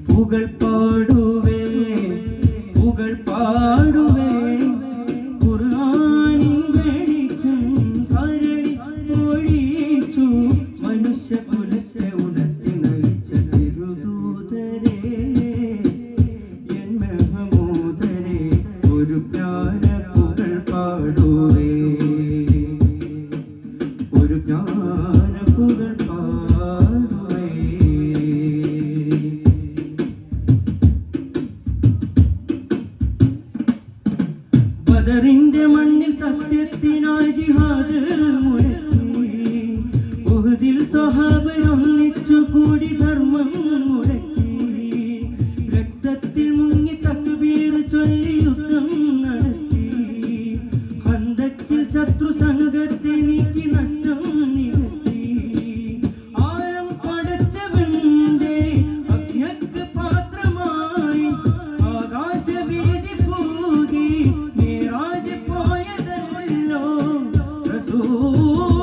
പുകൾ പാടുവേ പുകൾ പാടുവേ ഖുർആനിൻ വെളിച്ചം കരളിൽ പൊഴിച്ചു മനുഷ്യകുലത്തെ ഉണർത്തി നയിച്ച തിരുദൂതരേ എൻ മെഹമൂദരേ ഒരു ജ്ഞാന പുകൾ പാടുവേ ഒരു ജ്ഞാന പുകൾ പാടുവേ. ബദറിന്റെ മണ്ണിൽ സത്യത്തിനായി ജിഹാദ് മുഴക്കി ഉഹദിൽ സ്വഹാബർ ഒന്നിച്ചു കൂടി ധർമ്മം മുടക്കി രക്തത്തിൽ മുങ്ങി തക്ബീർ ചൊല്ലി യുദ്ധം നടത്തി ഹന്തക്കിൽ ശത്രു സംഘത്തെ നീക്കി നഷ്ടം നികത്തി ആരം പടച്ചവന്റെ അജ്ഞക്ക് പാത്രമായി ആകാശവീതി പൂകി പോയതല്ലോ റസൂൽ